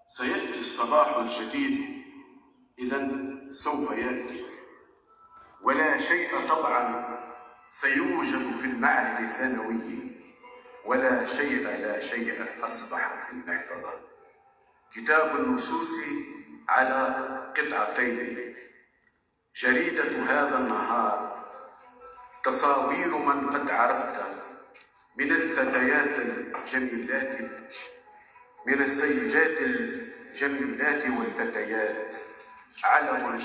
سيأتي الصباح الجديد، إذا سوف يأتي، ولا شيء طبعا سيوجد في المعهد الثانوي، ولا شيء أصبح في المحفظة. كتاب النصوص على قطعتين، جريدة هذا النهار، تصاوير من قد عرفت من الفتيات الجميلات، من السيدات الجميلات والفتيات، علم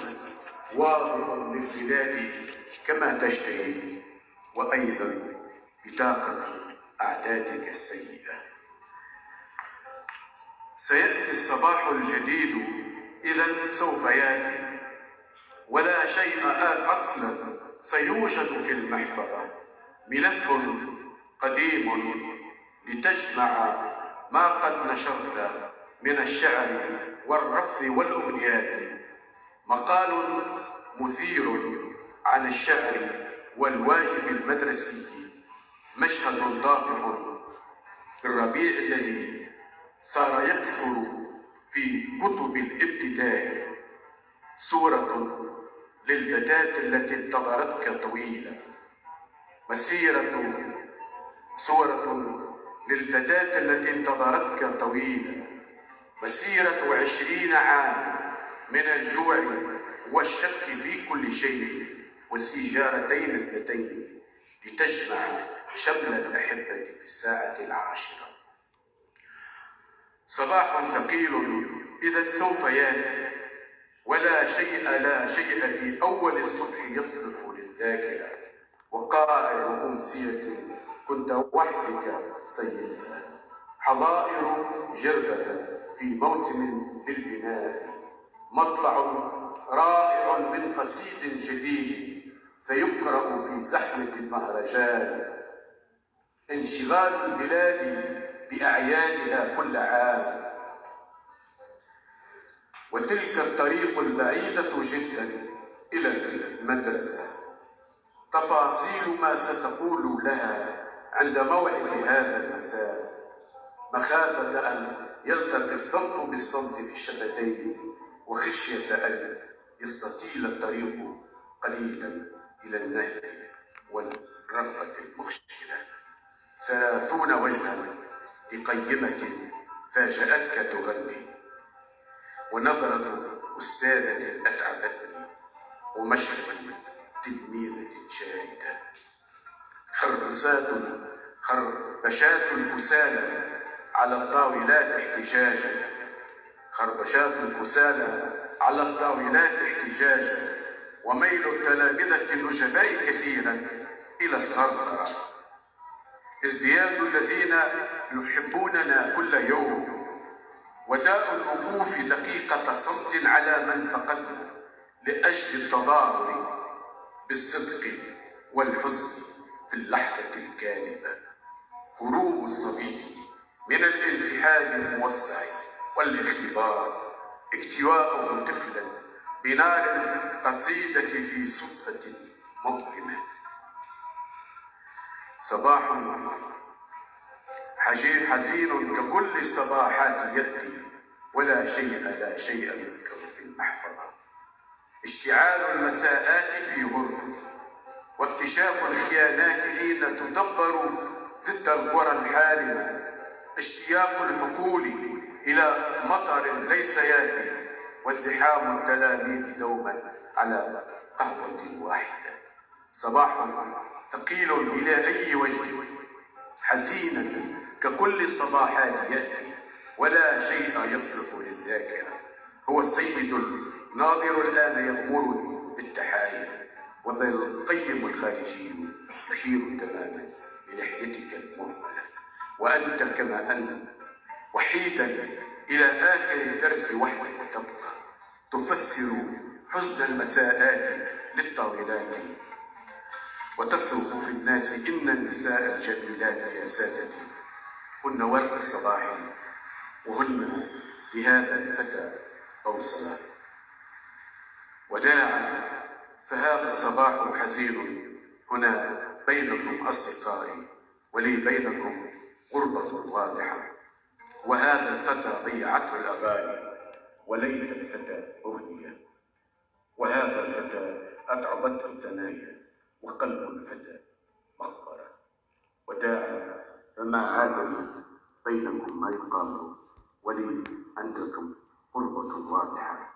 واضح للبلاد كما تشتهي، وأيضا بطاقة أعدادك السيئة. سيأتي الصباح الجديد، إذا سوف يأتي، ولا شيء أصلا سيوجد في المحفظة. ملف قديم لتجمع ما قد نشرت من الشعر والرفث والأغنيات، مقال مثير عن الشعر والواجب المدرسي، مشهد ضافع بالربيع الذي صار يكثر في كتب الابتداء، صورة للفتاة التي انتظرتك طويلا، صورة للفتاة التي انتظرتك طويلا، مسيرة 20 عاما من الجوع والشك في كل شيء، وسيجارتين اثنتين لتجمع شمل الأحبة في الساعة 10. صباح ثقيل، إذا سوف يأتي، ولا شيء في أول الصبح يصرف للذاكرة، وقائع أمسية كنت وحدك سيدنا، حظائر جردة في موسم للبناء، مطلع رائع من قصيد جديد سيقرأ في زحمة المهرجان، انشغال البلاد بأعيادها كل عام، وتلك الطريق البعيدة جدا إلى المدرسة، تفاصيل ما ستقول لها عند موعد هذا المساء، مخافة أن يلتقي الصمت بالصمت في الشفتين، وخشية أن يستطيل الطريق قليلا إلى النهي والرغبة المخجلة. 30 وجها لقيمة فاجأتك تغني، ونظرة أستاذة أتعبتني، ومشهد تلميذة شاردة، خربشات الكسالى على الطاولات احتجاجا، خربشات الكسالى على الطاولات احتجاجا، وميل التلامذة النجباء كثيرا إلى الثرثرة، ازدياد الذين يحبوننا كل يوم، وداء الوقوف دقيقة صمت على من فقدنا لأجل التظاهر بالصدق والحزن في اللحظة الكاذبة، هروب الصبي من الالتحاد الموسع والاختبار، اكتواءه طفلا بنار القصيدة في صدفة مظلمة. صباح حزين ككل الصباحات يأتي، ولا شيء يذكر في المحفظة، اشتعال المساءات في غرفة، واكتشاف الخيانات حين تدبر ضد القرى الحالمة، اشتياق الحقول إلى مطر ليس ياتي، وازدحام التلاميذ دوما على قهوة واحدة. صباح ثقيل إلى أي وجه، حزينا ككل الصباحات يأتي، ولا شيء يصلح للذاكرة. هو السيد الناظر الآن يغمرني بالتحايا، وذا القيم الخارجي يشير تماما بلحيتك المرملة، وأنت كما أنت وحيدا إلى آخر الدرس وحدك تبقى، تفسر حزن المساءات للطاولات، وتصرخ في الناس إن النساء الجميلات يا سادتي هن ورد الصباح، وهن لهذا الفتى بوصلة. وداعا، فهذا الصباح حزين، هنا بينكم أصدقائي، ولي بينكم غربة واضحة. وهذا الفتى ضيعته الأغاني وليت الفتى أغنية، وهذا الفتى أتعبته الثنايا وقلب الفتى مقبرة. وداعا فما عاد لي بينكم ما يقال، ولي عندكم قربة واضحة.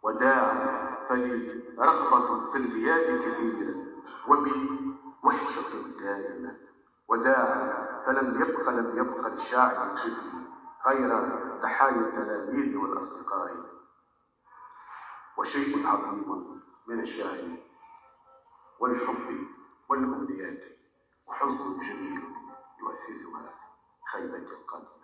وداعا فلي رغبة في الغياب كثيرة وبي وحشة دائمة. وداعا لم يبق للشاعر الطفل غير تحايا التلاميذ والأصدقاء. وشيء عظيم من الشعر والحب والأمنيات، وحزن جميل يؤسسها خيبة القلب.